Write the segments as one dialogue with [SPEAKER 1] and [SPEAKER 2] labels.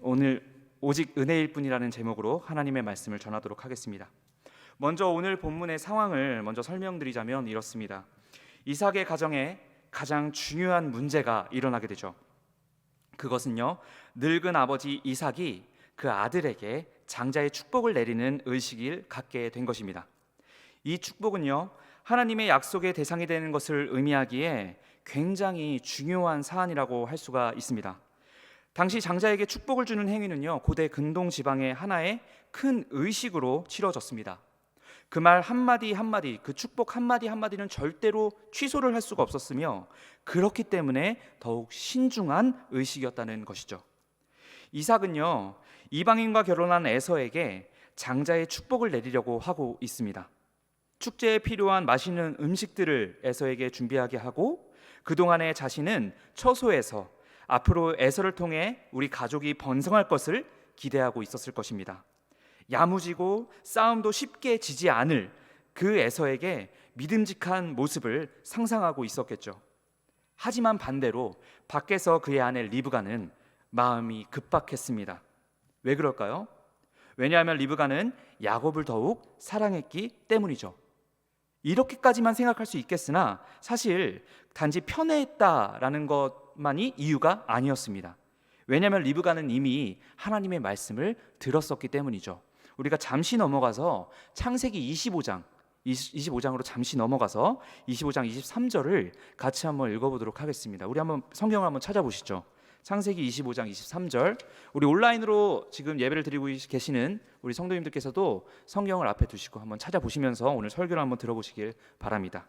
[SPEAKER 1] 오늘 오직 은혜일 뿐이라는 제목으로 하나님의 말씀을 전하도록 하겠습니다. 먼저 오늘 본문의 상황을 먼저 설명드리자면 이렇습니다. 이삭의 가정에 가장 중요한 문제가 일어나게 되죠. 그것은요, 늙은 아버지 이삭이 그 아들에게 장자의 축복을 내리는 의식을 갖게 된 것입니다. 이 축복은요, 하나님의 약속의 대상이 되는 것을 의미하기에 굉장히 중요한 사안이라고 할 수가 있습니다. 당시 장자에게 축복을 주는 행위는요, 고대 근동 지방의 하나의 큰 의식으로 치러졌습니다. 그 말 한마디 한마디, 그 축복 한마디 한마디는 절대로 취소를 할 수가 없었으며, 그렇기 때문에 더욱 신중한 의식이었다는 것이죠. 이삭은요, 이방인과 결혼한 에서에게 장자의 축복을 내리려고 하고 있습니다. 축제에 필요한 맛있는 음식들을 에서에게 준비하게 하고, 그동안에 자신은 처소에서 앞으로 에서를 통해 우리 가족이 번성할 것을 기대하고 있었을 것입니다. 야무지고 싸움도 쉽게 지지 않을 그 에서에게 믿음직한 모습을 상상하고 있었겠죠. 하지만 반대로 밖에서 그의 아내 리브가는 마음이 급박했습니다. 왜 그럴까요? 왜냐하면 리브가는 야곱을 더욱 사랑했기 때문이죠. 이렇게까지만 생각할 수 있겠으나 사실 단지 편애했다라는 것만이 이유가 아니었습니다. 왜냐하면 리브가는 이미 하나님의 말씀을 들었었기 때문이죠. 우리가 잠시 넘어가서 창세기 25장으로 잠시 넘어가서 25장 23절을 같이 한번 읽어보도록 하겠습니다. 우리 한번 성경을 한번 찾아보시죠. 창세기 25장 23절. 우리 온라인으로 지금 예배를 드리고 계시는 우리 성도님들께서도 성경을 앞에 두시고 한번 찾아보시면서 오늘 설교를 한번 들어보시길 바랍니다.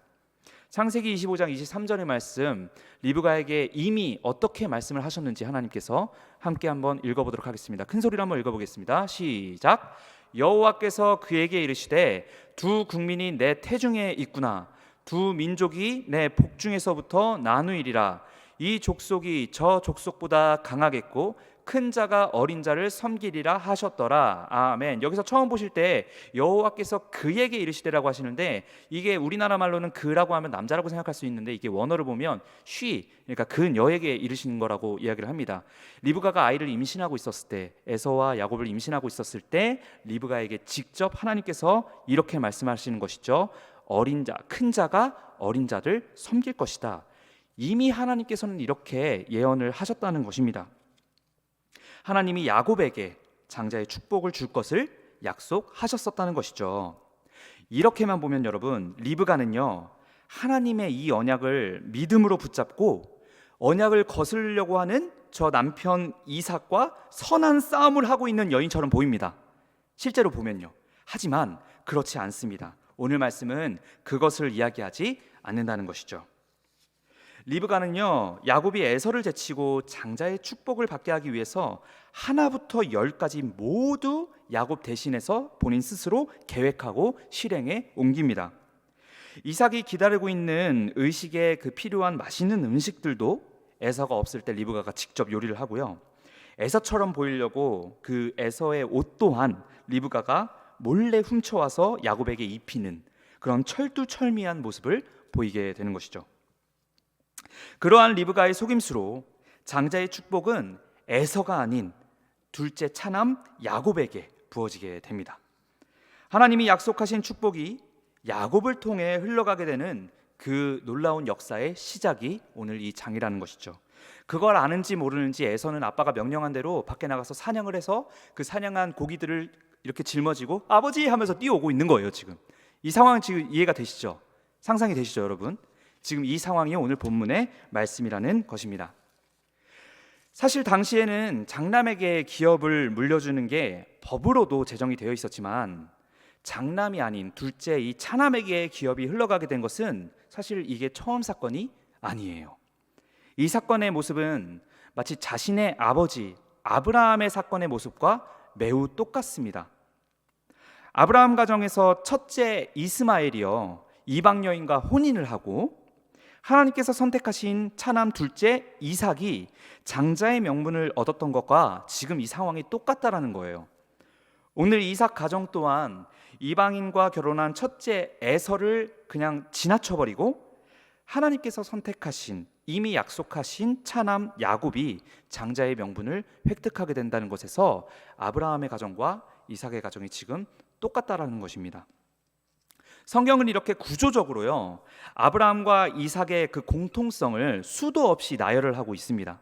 [SPEAKER 1] 창세기 25장 23절의 말씀, 리브가에게 이미 어떻게 말씀을 하셨는지 하나님께서 함께 한번 읽어보도록 하겠습니다. 큰 소리로 한번 읽어보겠습니다. 시작. 여호와께서 그에게 이르시되 두 국민이 내 태중에 있구나. 두 민족이 내 복중에서부터 나누이리라. 이 족속이 저 족속보다 강하겠고 큰 자가 어린 자를 섬기리라 하셨더라. 아멘. 여기서 처음 보실 때 여호와께서 그에게 이르시되라고 하시는데, 이게 우리나라 말로는 그라고 하면 남자라고 생각할 수 있는데, 이게 원어를 보면 she, 그러니까 그녀에게 이르시는 거라고 이야기를 합니다. 리브가가 아이를 임신하고 있었을 때, 에서와 야곱을 임신하고 있었을 때 리브가에게 직접 하나님께서 이렇게 말씀하시는 것이죠. 어린 자, 큰 자가 어린 자를 섬길 것이다. 이미 하나님께서는 이렇게 예언을 하셨다는 것입니다. 하나님이 야곱에게 장자의 축복을 줄 것을 약속하셨었다는 것이죠. 이렇게만 보면 여러분, 리브가는요, 하나님의 이 언약을 믿음으로 붙잡고 언약을 거스르려고 하는 저 남편 이삭과 선한 싸움을 하고 있는 여인처럼 보입니다. 실제로 보면요. 하지만 그렇지 않습니다. 오늘 말씀은 그것을 이야기하지 않는다는 것이죠. 리브가는요, 야곱이 에서를 제치고 장자의 축복을 받게 하기 위해서 하나부터 열까지 모두 야곱 대신해서 본인 스스로 계획하고 실행에 옮깁니다. 이삭이 기다리고 있는 의식에 그 필요한 맛있는 음식들도 에서가 없을 때 리브가가 직접 요리를 하고요. 에서처럼 보이려고 그 에서의 옷 또한 리브가가 몰래 훔쳐와서 야곱에게 입히는 그런 철두철미한 모습을 보이게 되는 것이죠. 그러한 리브가의 속임수로 장자의 축복은 에서가 아닌 둘째 차남 야곱에게 부어지게 됩니다. 하나님이 약속하신 축복이 야곱을 통해 흘러가게 되는 그 놀라운 역사의 시작이 오늘 이 장이라는 것이죠. 그걸 아는지 모르는지 에서는 아빠가 명령한 대로 밖에 나가서 사냥을 해서 그 사냥한 고기들을 이렇게 짊어지고 아버지 하면서 뛰어오고 있는 거예요. 지금 이 상황은 지금 이해가 되시죠? 상상이 되시죠, 여러분? 지금 이 상황이 오늘 본문의 말씀이라는 것입니다. 사실 당시에는 장남에게 기업을 물려주는 게 법으로도 제정이 되어 있었지만, 장남이 아닌 둘째 이 차남에게 기업이 흘러가게 된 것은 사실 이게 처음 사건이 아니에요. 이 사건의 모습은 마치 자신의 아버지 아브라함의 사건의 모습과 매우 똑같습니다. 아브라함 가정에서 첫째 이스마엘이요, 이방 여인과 혼인을 하고 하나님께서 선택하신 차남 둘째 이삭이 장자의 명분을 얻었던 것과 지금 이 상황이 똑같다라는 거예요. 오늘 이삭 가정 또한 이방인과 결혼한 첫째 에서를 그냥 지나쳐버리고 하나님께서 선택하신, 이미 약속하신 차남 야곱이 장자의 명분을 획득하게 된다는 것에서 아브라함의 가정과 이삭의 가정이 지금 똑같다라는 것입니다. 성경은 이렇게 구조적으로요, 아브라함과 이삭의 그 공통성을 수도 없이 나열을 하고 있습니다.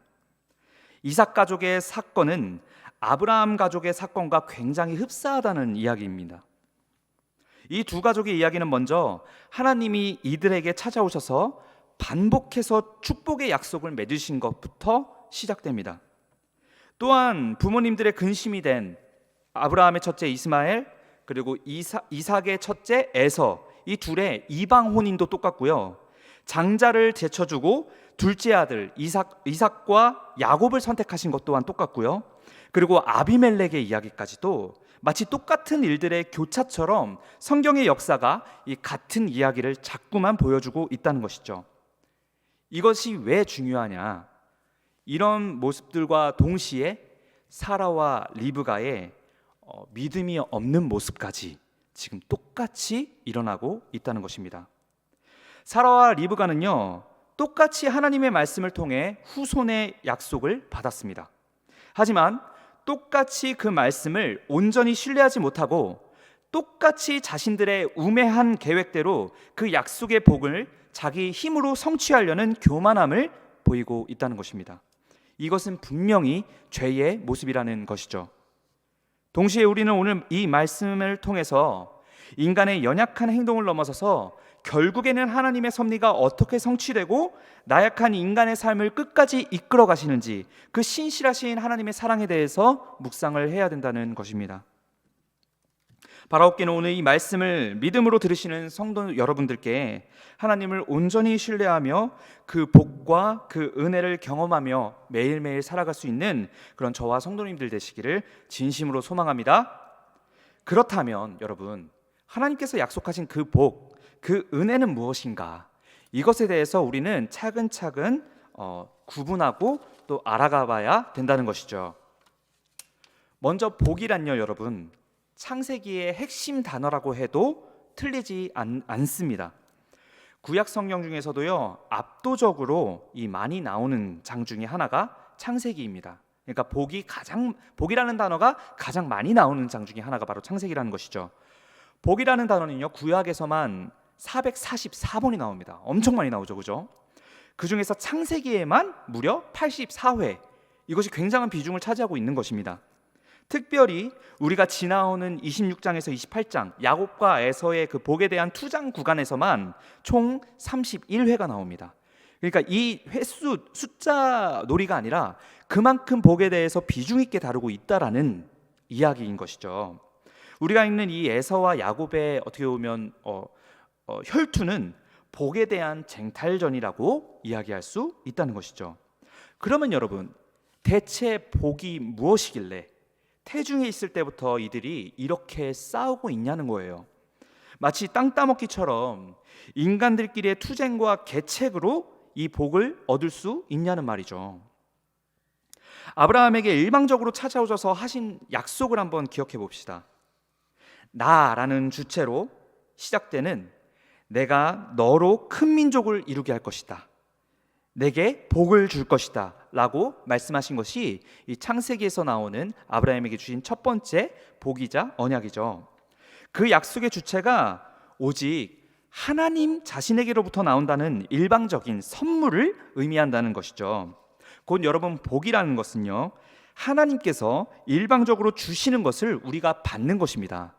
[SPEAKER 1] 이삭 가족의 사건은 아브라함 가족의 사건과 굉장히 흡사하다는 이야기입니다. 이 두 가족의 이야기는 먼저 하나님이 이들에게 찾아오셔서 반복해서 축복의 약속을 맺으신 것부터 시작됩니다. 또한 부모님들의 근심이 된 아브라함의 첫째 이스마엘, 그리고 이삭의 첫째 에서, 이 둘의 이방 혼인도 똑같고요. 장자를 제쳐주고 둘째 아들 이삭과 야곱을 선택하신 것 또한 똑같고요. 그리고 아비멜렉의 이야기까지도 마치 똑같은 일들의 교차처럼 성경의 역사가 이 같은 이야기를 자꾸만 보여주고 있다는 것이죠. 이것이 왜 중요하냐? 이런 모습들과 동시에 사라와 리브가의 믿음이 없는 모습까지 지금 똑같이 일어나고 있다는 것입니다. 사라와 리브가는요, 똑같이 하나님의 말씀을 통해 후손의 약속을 받았습니다. 하지만 똑같이 그 말씀을 온전히 신뢰하지 못하고 똑같이 자신들의 우매한 계획대로 그 약속의 복을 자기 힘으로 성취하려는 교만함을 보이고 있다는 것입니다. 이것은 분명히 죄의 모습이라는 것이죠. 동시에 우리는 오늘 이 말씀을 통해서 인간의 연약한 행동을 넘어서서 결국에는 하나님의 섭리가 어떻게 성취되고 나약한 인간의 삶을 끝까지 이끌어 가시는지, 그 신실하신 하나님의 사랑에 대해서 묵상을 해야 된다는 것입니다. 바라옵기는 오늘 이 말씀을 믿음으로 들으시는 성도 여러분들께 하나님을 온전히 신뢰하며 그 복과 그 은혜를 경험하며 매일매일 살아갈 수 있는 그런 저와 성도님들 되시기를 진심으로 소망합니다. 그렇다면 여러분, 하나님께서 약속하신 그 복, 그 은혜는 무엇인가? 이것에 대해서 우리는 차근차근 구분하고 또 알아가 봐야 된다는 것이죠. 먼저 복이란요, 여러분, 창세기의 핵심 단어라고 해도 틀리지 않습니다. 구약 성경 중에서도요, 압도적으로 이 많이 나오는 장 중에 하나가 창세기입니다. 그러니까 복이라는 단어가 가장 많이 나오는 장 중에 하나가 바로 창세기라는 것이죠. 복이라는 단어는요, 구약에서만 444번이 나옵니다. 엄청 많이 나오죠, 그죠? 그 중에서 창세기에만 무려 84회, 이것이 굉장한 비중을 차지하고 있는 것입니다. 특별히 우리가 지나오는 26장에서 28장 야곱과 에서의 그 복에 대한 투장 구간에서만 총 31회가 나옵니다. 그러니까 이 횟수, 숫자 놀이가 아니라 그만큼 복에 대해서 비중 있게 다루고 있다라는 이야기인 것이죠. 우리가 읽는 이 에서와 야곱의 어떻게 보면 혈투는 복에 대한 쟁탈전이라고 이야기할 수 있다는 것이죠. 그러면 여러분, 대체 복이 무엇이길래 태중에 있을 때부터 이들이 이렇게 싸우고 있냐는 거예요. 마치 땅 따먹기처럼 인간들끼리의 투쟁과 계책으로 이 복을 얻을 수 있냐는 말이죠. 아브라함에게 일방적으로 찾아오셔서 하신 약속을 한번 기억해 봅시다. 나라는 주체로 시작되는 내가 너로 큰 민족을 이루게 할 것이다, 내게 복을 줄 것이다 라고 말씀하신 것이 이 창세기에서 나오는 아브라함에게 주신 첫 번째 복이자 언약이죠. 그 약속의 주체가 오직 하나님 자신에게로부터 나온다는 일방적인 선물을 의미한다는 것이죠. 곧 여러분, 복이라는 것은요, 하나님께서 일방적으로 주시는 것을 우리가 받는 것입니다.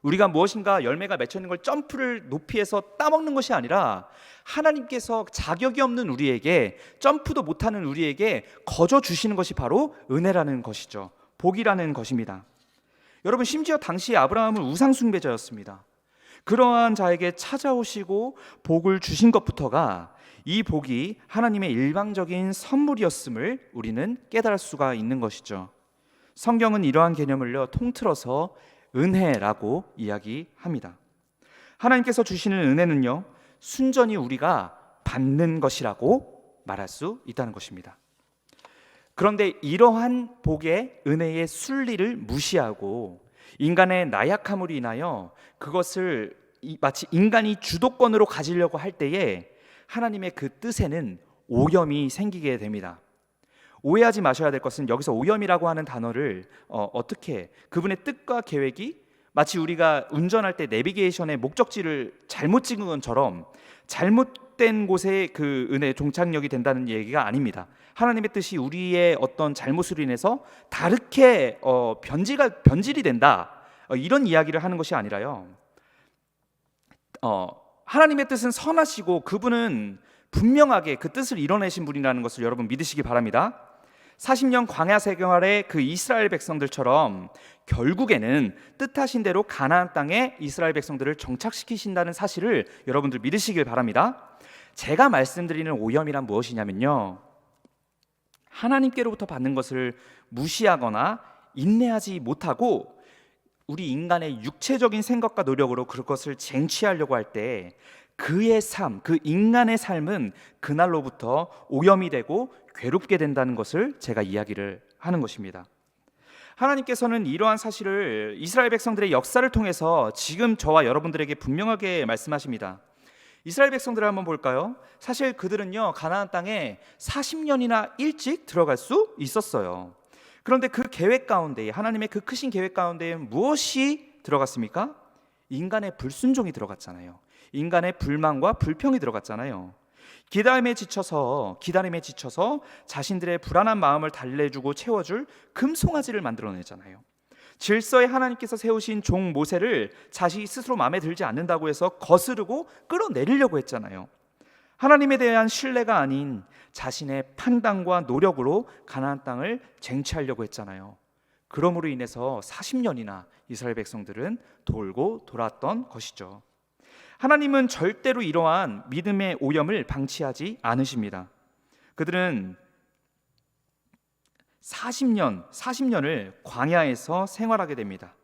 [SPEAKER 1] 우리가 무엇인가 열매가 맺혀 있는 걸 점프를 높이해서 따먹는 것이 아니라 하나님께서 자격이 없는 우리에게, 점프도 못하는 우리에게 거저 주시는 것이 바로 은혜라는 것이죠. 복이라는 것입니다. 여러분, 심지어 당시 아브라함은 우상 숭배자였습니다. 그러한 자에게 찾아오시고 복을 주신 것부터가 이 복이 하나님의 일방적인 선물이었음을 우리는 깨달을 수가 있는 것이죠. 성경은 이러한 개념을요, 통틀어서 은혜라고 이야기합니다. 하나님께서 주시는 은혜는요, 순전히 우리가 받는 것이라고 말할 수 있다는 것입니다. 그런데 이러한 복의 은혜의 순리를 무시하고 인간의 나약함으로 인하여 그것을 마치 인간이 주도권으로 가지려고 할 때에 하나님의 그 뜻에는 오염이 생기게 됩니다. 오해하지 마셔야 될 것은 여기서 오염이라고 하는 단어를 어떻게 그분의 뜻과 계획이 마치 우리가 운전할 때 내비게이션의 목적지를 잘못 찍은 것처럼 잘못된 곳에 그 은혜의 종착역이 된다는 얘기가 아닙니다. 하나님의 뜻이 우리의 어떤 잘못으로 인해서 다르게 변질이 된다, 이런 이야기를 하는 것이 아니라요, 하나님의 뜻은 선하시고 그분은 분명하게 그 뜻을 이뤄내신 분이라는 것을 여러분 믿으시기 바랍니다. 40년 광야 생활의 그 이스라엘 백성들처럼 결국에는 뜻하신 대로 가나안 땅에 이스라엘 백성들을 정착시키신다는 사실을 여러분들 믿으시길 바랍니다. 제가 말씀드리는 오염이란 무엇이냐면요, 하나님께로부터 받는 것을 무시하거나 인내하지 못하고 우리 인간의 육체적인 생각과 노력으로 그것을 쟁취하려고 할 때 그의 삶, 그 인간의 삶은 그날로부터 오염이 되고 괴롭게 된다는 것을 제가 이야기를 하는 것입니다. 하나님께서는 이러한 사실을 이스라엘 백성들의 역사를 통해서 지금 저와 여러분들에게 분명하게 말씀하십니다. 이스라엘 백성들을 한번 볼까요? 사실 그들은요, 가나안 땅에 40년이나 일찍 들어갈 수 있었어요. 그런데 그 계획 가운데, 하나님의 그 크신 계획 가운데 무엇이 들어갔습니까? 인간의 불순종이 들어갔잖아요. 인간의 불만과 불평이 들어갔잖아요. 기다림에 지쳐서 자신들의 불안한 마음을 달래주고 채워줄 금송아지를 만들어내잖아요. 질서에 하나님께서 세우신 종 모세를 자신이 스스로 마음에 들지 않는다고 해서 거스르고 끌어내리려고 했잖아요. 하나님에 대한 신뢰가 아닌 자신의 판단과 노력으로 가나안 땅을 쟁취하려고 했잖아요. 그러므로 인해서 40년이나 이스라엘 백성들은 돌고 돌았던 것이죠. 하나님은 절대로 이러한 믿음의 오염을 방치하지 않으십니다. 그들은 40년을 광야에서 생활하게 됩니다.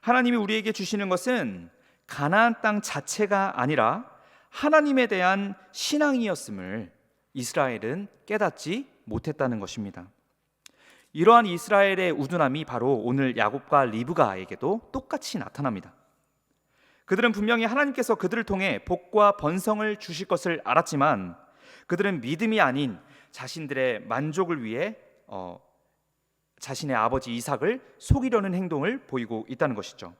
[SPEAKER 1] 하나님이 우리에게 주시는 것은 가나안 땅 자체가 아니라 하나님에 대한 신앙이었음을 이스라엘은 깨닫지 못했다는 것입니다. 이러한 이스라엘의 우둔함이 바로 오늘 야곱과 리브가에게도 똑같이 나타납니다. 그들은 분명히 하나님께서 그들을 통해 복과 번성을 주실 것을 알았지만 그들은 믿음이 아닌 자신들의 만족을 위해 자신의 아버지 이삭을 속이려는 행동을 보이고 있다는 것이죠.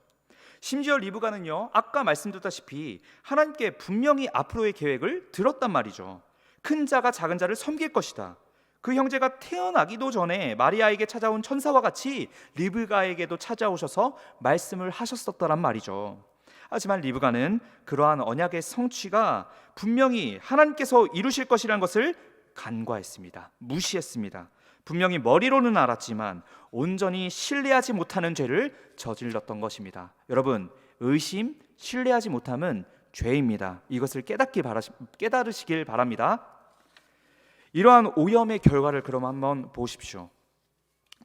[SPEAKER 1] 심지어 리브가는요, 아까 말씀드렸다시피 하나님께 분명히 앞으로의 계획을 들었단 말이죠. 큰 자가 작은 자를 섬길 것이다. 그 형제가 태어나기도 전에 마리아에게 찾아온 천사와 같이 리브가에게도 찾아오셔서 말씀을 하셨었더란 말이죠. 하지만 리브가는 그러한 언약의 성취가 분명히 하나님께서 이루실 것이라는 것을 간과했습니다. 무시했습니다. 분명히 머리로는 알았지만 온전히 신뢰하지 못하는 죄를 저질렀던 것입니다. 여러분, 의심, 신뢰하지 못함은 죄입니다. 이것을 깨달으시길 바랍니다. 이러한 오염의 결과를 그럼 한번 보십시오.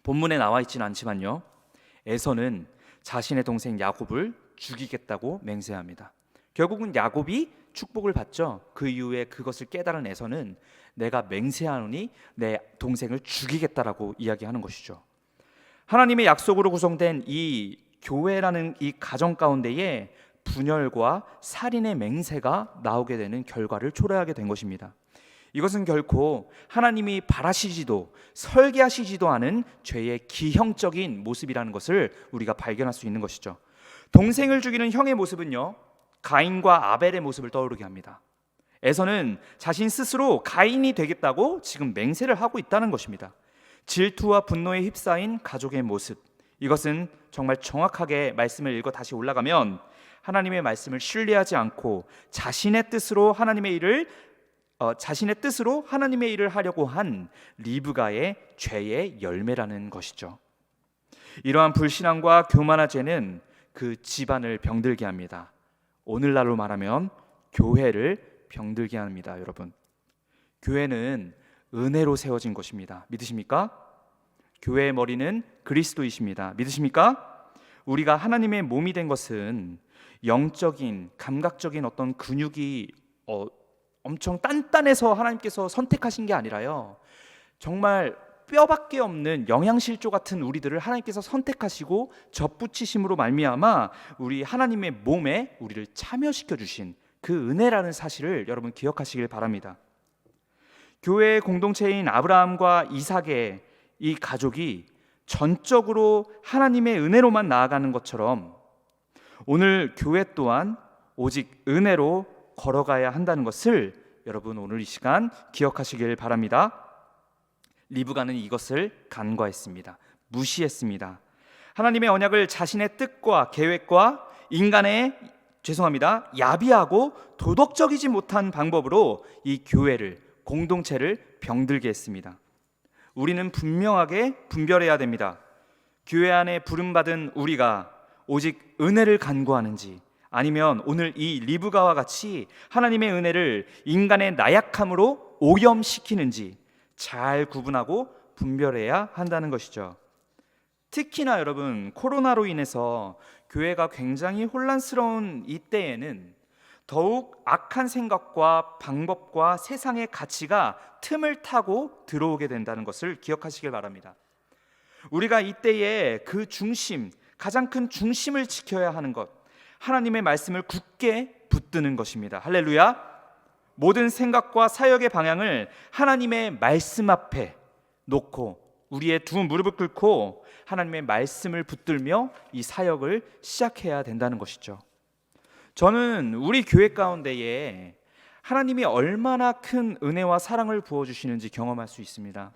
[SPEAKER 1] 본문에 나와 있지는 않지만요, 에서는 자신의 동생 야곱을 죽이겠다고 맹세합니다. 결국은 야곱이 축복을 받죠. 그 이후에 그것을 깨달은 에서는 내가 맹세하노니 내 동생을 죽이겠다라고 이야기하는 것이죠. 하나님의 약속으로 구성된 이 교회라는 이 가정 가운데에 분열과 살인의 맹세가 나오게 되는 결과를 초래하게 된 것입니다. 이것은 결코 하나님이 바라시지도 설계하시지도 않은 죄의 기형적인 모습이라는 것을 우리가 발견할 수 있는 것이죠. 동생을 죽이는 형의 모습은요, 가인과 아벨의 모습을 떠오르게 합니다. 에서는 자신 스스로 가인이 되겠다고 지금 맹세를 하고 있다는 것입니다. 질투와 분노에 휩싸인 가족의 모습, 이것은 정말 정확하게 말씀을 읽어 다시 올라가면 하나님의 말씀을 신뢰하지 않고 자신의 뜻으로 하나님의 일을 하려고 한 리브가의 죄의 열매라는 것이죠. 이러한 불신앙과 교만한 죄는 그 집안을 병들게 합니다. 오늘날로 말하면 교회를 병들게 합니다. 여러분, 교회는 은혜로 세워진 것입니다. 믿으십니까? 교회의 머리는 그리스도이십니다. 믿으십니까? 우리가 하나님의 몸이 된 것은 영적인, 감각적인 어떤 근육이 엄청 단단해서 하나님께서 선택하신 게 아니라요, 정말 뼈밖에 없는 영양실조 같은 우리들을 하나님께서 선택하시고 접붙이심으로 말미암아 우리 하나님의 몸에 우리를 참여시켜 주신 그 은혜라는 사실을 여러분 기억하시길 바랍니다. 교회의 공동체인 아브라함과 이삭의 이 가족이 전적으로 하나님의 은혜로만 나아가는 것처럼 오늘 교회 또한 오직 은혜로 걸어가야 한다는 것을 여러분 오늘 이 시간 기억하시길 바랍니다. 리브가는 이것을 간과했습니다. 무시했습니다. 하나님의 언약을 자신의 뜻과 계획과 인간의 야비하고 도덕적이지 못한 방법으로 이 교회를, 공동체를 병들게 했습니다. 우리는 분명하게 분별해야 됩니다. 교회 안에 부름받은 우리가 오직 은혜를 간구하는지, 아니면 오늘 이 리브가와 같이 하나님의 은혜를 인간의 나약함으로 오염시키는지 잘 구분하고 분별해야 한다는 것이죠. 특히나 여러분, 코로나로 인해서 교회가 굉장히 혼란스러운 이때에는 더욱 악한 생각과 방법과 세상의 가치가 틈을 타고 들어오게 된다는 것을 기억하시길 바랍니다. 우리가 이때에 그 중심, 가장 큰 중심을 지켜야 하는 것, 하나님의 말씀을 굳게 붙드는 것입니다. 할렐루야. 모든 생각과 사역의 방향을 하나님의 말씀 앞에 놓고 우리의 두 무릎을 꿇고 하나님의 말씀을 붙들며 이 사역을 시작해야 된다는 것이죠. 저는 우리 교회 가운데에 하나님이 얼마나 큰 은혜와 사랑을 부어주시는지 경험할 수 있습니다.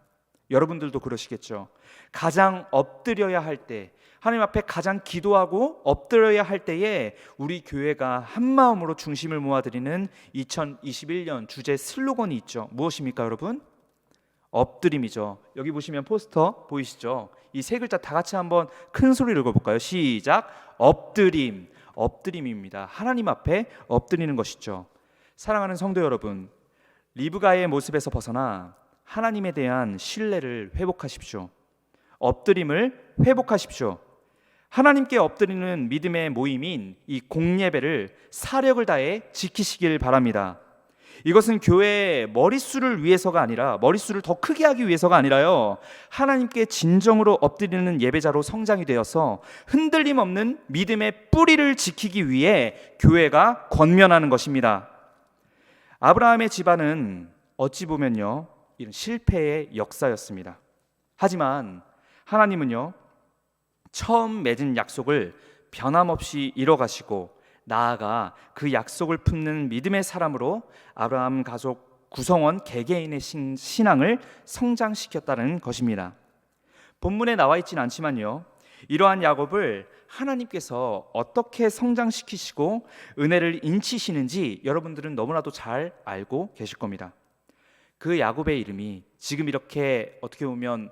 [SPEAKER 1] 여러분들도 그러시겠죠. 가장 엎드려야 할 때, 하나님 앞에 가장 기도하고 엎드려야 할 때에 우리 교회가 한마음으로 중심을 모아드리는 2021년 주제 슬로건이 있죠. 무엇입니까 여러분? 엎드림이죠. 여기 보시면 포스터 보이시죠? 이 세 글자 다 같이 한번 큰 소리로 읽어볼까요? 시작. 엎드림. 엎드림입니다. 하나님 앞에 엎드리는 것이죠. 사랑하는 성도 여러분, 리브가의 모습에서 벗어나 하나님에 대한 신뢰를 회복하십시오. 엎드림을 회복하십시오. 하나님께 엎드리는 믿음의 모임인 이 공예배를 사력을 다해 지키시길 바랍니다. 이것은 교회의 머릿수를 위해서가 아니라, 머릿수를 더 크게 하기 위해서가 아니라요, 하나님께 진정으로 엎드리는 예배자로 성장이 되어서 흔들림 없는 믿음의 뿌리를 지키기 위해 교회가 권면하는 것입니다. 아브라함의 집안은 어찌 보면요, 이런 실패의 역사였습니다. 하지만 하나님은요, 처음 맺은 약속을 변함없이 이뤄가시고 나아가 그 약속을 품는 믿음의 사람으로 아브라함 가족 구성원 개개인의 신앙을 성장시켰다는 것입니다. 본문에 나와 있지는 않지만요, 이러한 야곱을 하나님께서 어떻게 성장시키시고 은혜를 인치시는지 여러분들은 너무나도 잘 알고 계실 겁니다. 그 야곱의 이름이 지금 이렇게 어떻게 보면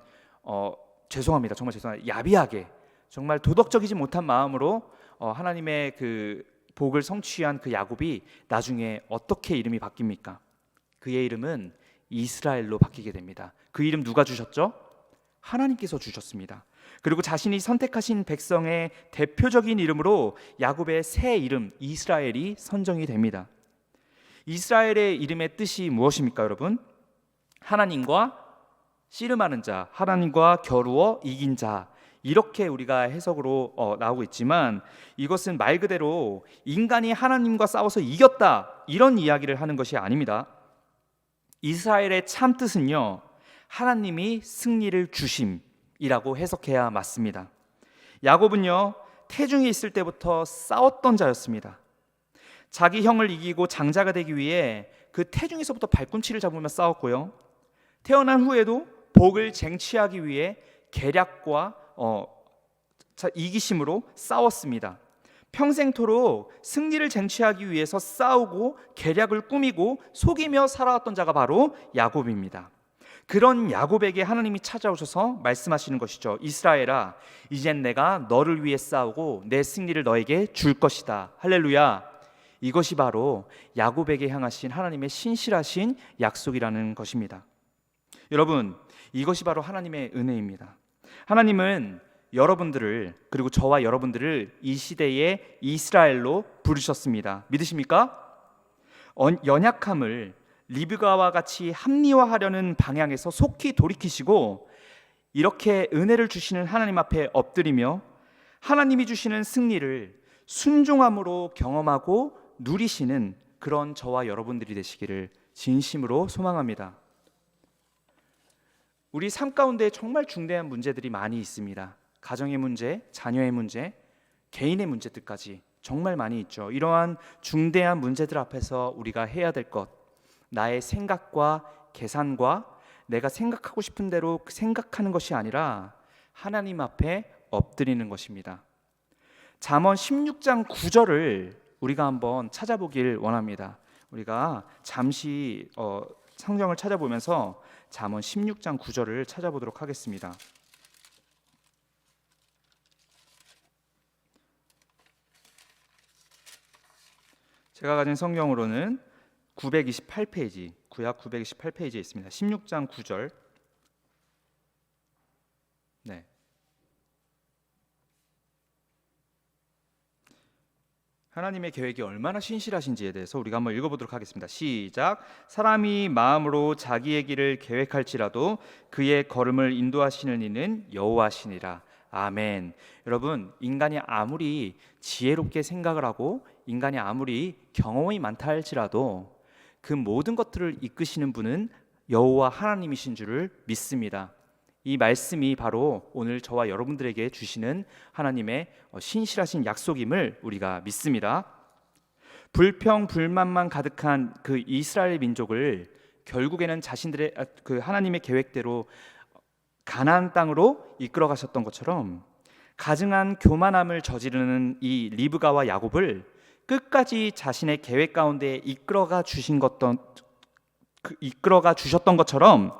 [SPEAKER 1] 죄송합니다. 정말 죄송합니다. 야비하게, 정말 도덕적이지 못한 마음으로 하나님의 그 복을 성취한 그 야곱이 나중에 어떻게 이름이 바뀝니까? 그의 이름은 이스라엘로 바뀌게 됩니다. 그 이름 누가 주셨죠? 하나님께서 주셨습니다. 그리고 자신이 선택하신 백성의 대표적인 이름으로 야곱의 새 이름 이스라엘이 선정이 됩니다. 이스라엘의 이름의 뜻이 무엇입니까 여러분? 하나님과 씨름하는 자, 하나님과 겨루어 이긴 자, 이렇게 우리가 해석으로 나오고 있지만 이것은 말 그대로 인간이 하나님과 싸워서 이겼다, 이런 이야기를 하는 것이 아닙니다. 이스라엘의 참 뜻은요, 하나님이 승리를 주심이라고 해석해야 맞습니다. 야곱은요, 태중에 있을 때부터 싸웠던 자였습니다. 자기 형을 이기고 장자가 되기 위해 그 태중에서부터 발꿈치를 잡으며 싸웠고요, 태어난 후에도 복을 쟁취하기 위해 계략과 이기심으로 싸웠습니다. 평생토록 승리를 쟁취하기 위해서 싸우고 계략을 꾸미고 속이며 살아왔던 자가 바로 야곱입니다. 그런 야곱에게 하나님이 찾아오셔서 말씀하시는 것이죠. 이스라엘아, 이젠 내가 너를 위해 싸우고 내 승리를 너에게 줄 것이다. 할렐루야. 이것이 바로 야곱에게 향하신 하나님의 신실하신 약속이라는 것입니다. 여러분, 이것이 바로 하나님의 은혜입니다. 하나님은 여러분들을, 그리고 저와 여러분들을 이 시대의 이스라엘로 부르셨습니다. 믿으십니까? 연약함을 리브가와 같이 합리화하려는 방향에서 속히 돌이키시고 이렇게 은혜를 주시는 하나님 앞에 엎드리며 하나님이 주시는 승리를 순종함으로 경험하고 누리시는 그런 저와 여러분들이 되시기를 진심으로 소망합니다. 우리 삶 가운데 정말 중대한 문제들이 많이 있습니다. 가정의 문제, 자녀의 문제, 개인의 문제들까지 정말 많이 있죠. 이러한 중대한 문제들 앞에서 우리가 해야 될 것, 나의 생각과 계산과 내가 생각하고 싶은 대로 생각하는 것이 아니라 하나님 앞에 엎드리는 것입니다. 잠언 16장 9절을 우리가 한번 찾아보길 원합니다. 우리가 잠시 성경을 찾아보면서 잠언 16장 9절을 찾아보도록 하겠습니다. 제가 가진 성경으로는 928페이지, 구약 928페이지에 있습니다. 16장 9절. 네. 하나님의 계획이 얼마나 신실하신지에 대해서 우리가 한번 읽어보도록 하겠습니다. 시작. 사람이 마음으로 자기의 길을 계획할지라도 그의 걸음을 인도하시는 이는 여호와시니라. 아멘. 여러분, 인간이 아무리 지혜롭게 생각을 하고 인간이 아무리 경험이 많다 할지라도 그 모든 것들을 이끄시는 분은 여호와 하나님이신 줄을 믿습니다. 이 말씀이 바로 오늘 저와 여러분들에게 주시는 하나님의 신실하신 약속임을 우리가 믿습니다. 불평 불만만 가득한 그 이스라엘 민족을 결국에는 자신들의 그 하나님의 계획대로 가나안 땅으로 이끌어 가셨던 것처럼 가증한 교만함을 저지르는 이 리브가와 야곱을 끝까지 자신의 계획 가운데 이끌어가 주셨던 것처럼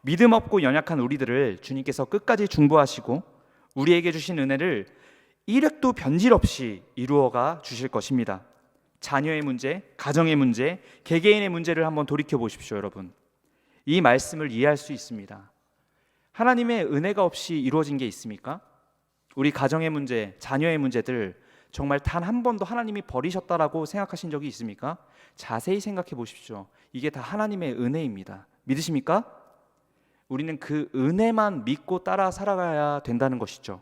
[SPEAKER 1] 믿음 없고 연약한 우리들을 주님께서 끝까지 중보하시고 우리에게 주신 은혜를 이력도 변질 없이 이루어가 주실 것입니다. 자녀의 문제, 가정의 문제, 개개인의 문제를 한번 돌이켜 보십시오, 여러분. 이 말씀을 이해할 수 있습니다. 하나님의 은혜가 없이 이루어진 게 있습니까? 우리 가정의 문제, 자녀의 문제들 정말 단 한 번도 하나님이 버리셨다라고 생각하신 적이 있습니까? 자세히 생각해 보십시오. 이게 다 하나님의 은혜입니다. 믿으십니까? 우리는 그 은혜만 믿고 따라 살아가야 된다는 것이죠.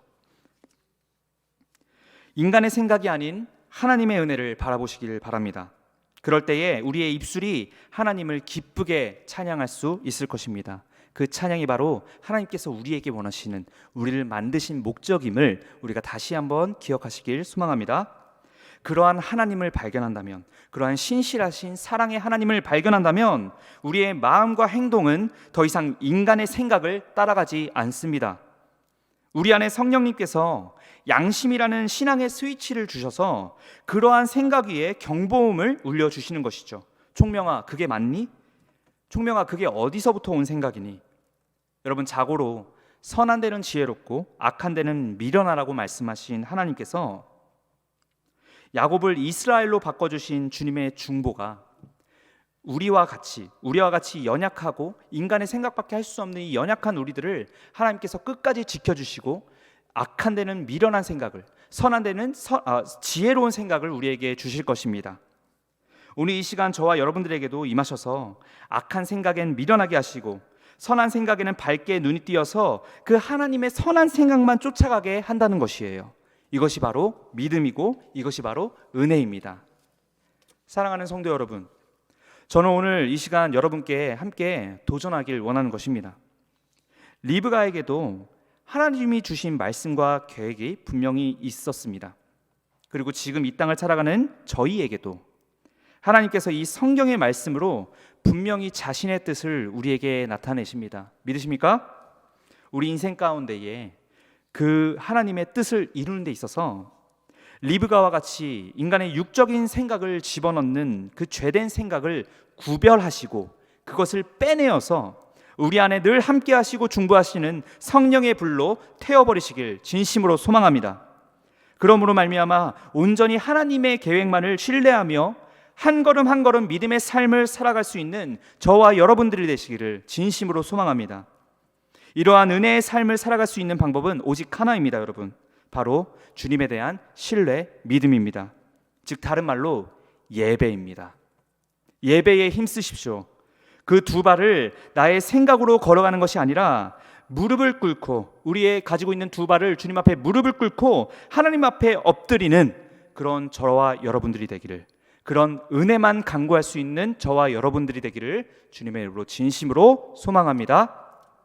[SPEAKER 1] 인간의 생각이 아닌 하나님의 은혜를 바라보시길 바랍니다. 그럴 때에 우리의 입술이 하나님을 기쁘게 찬양할 수 있을 것입니다. 그 찬양이 바로 하나님께서 우리에게 원하시는, 우리를 만드신 목적임을 우리가 다시 한번 기억하시길 소망합니다. 그러한 하나님을 발견한다면, 그러한 신실하신 사랑의 하나님을 발견한다면 우리의 마음과 행동은 더 이상 인간의 생각을 따라가지 않습니다. 우리 안에 성령님께서 양심이라는 신앙의 스위치를 주셔서 그러한 생각 위에 경보음을 울려주시는 것이죠. 총명아, 그게 맞니? 총명아, 그게 어디서부터 온 생각이니? 여러분, 자고로 선한 데는 지혜롭고 악한 데는 미련하라고 말씀하신 하나님께서 야곱을 이스라엘로 바꿔주신 주님의 중보가 우리와 같이 연약하고 인간의 생각밖에 할 수 없는 이 연약한 우리들을 하나님께서 끝까지 지켜주시고 악한 데는 미련한 생각을, 선한 데는 지혜로운 생각을 우리에게 주실 것입니다. 오늘 이 시간 저와 여러분들에게도 임하셔서 악한 생각엔 미련하게 하시고 선한 생각에는 밝게 눈이 띄어서 그 하나님의 선한 생각만 쫓아가게 한다는 것이에요. 이것이 바로 믿음이고 이것이 바로 은혜입니다. 사랑하는 성도 여러분, 저는 오늘 이 시간 여러분께 함께 도전하길 원하는 것입니다. 리브가에게도 하나님이 주신 말씀과 계획이 분명히 있었습니다. 그리고 지금 이 땅을 살아가는 저희에게도 하나님께서 이 성경의 말씀으로 분명히 자신의 뜻을 우리에게 나타내십니다. 믿으십니까? 우리 인생 가운데에 그 하나님의 뜻을 이루는 데 있어서 리브가와 같이 인간의 육적인 생각을 집어넣는 그 죄된 생각을 구별하시고 그것을 빼내어서 우리 안에 늘 함께 하시고 중보하시는 성령의 불로 태워버리시길 진심으로 소망합니다. 그러므로 말미암아 온전히 하나님의 계획만을 신뢰하며 한 걸음 한 걸음 믿음의 삶을 살아갈 수 있는 저와 여러분들이 되시기를 진심으로 소망합니다. 이러한 은혜의 삶을 살아갈 수 있는 방법은 오직 하나입니다, 여러분. 바로 주님에 대한 신뢰, 믿음입니다. 즉 다른 말로 예배입니다. 예배에 힘쓰십시오. 그 두 발을 나의 생각으로 걸어가는 것이 아니라 무릎을 꿇고, 우리의 가지고 있는 두 발을 주님 앞에 무릎을 꿇고 하나님 앞에 엎드리는 그런 저와 여러분들이 되기를, 그런 은혜만 간구할 수 있는 저와 여러분들이 되기를 주님의 이름으로 진심으로 소망합니다.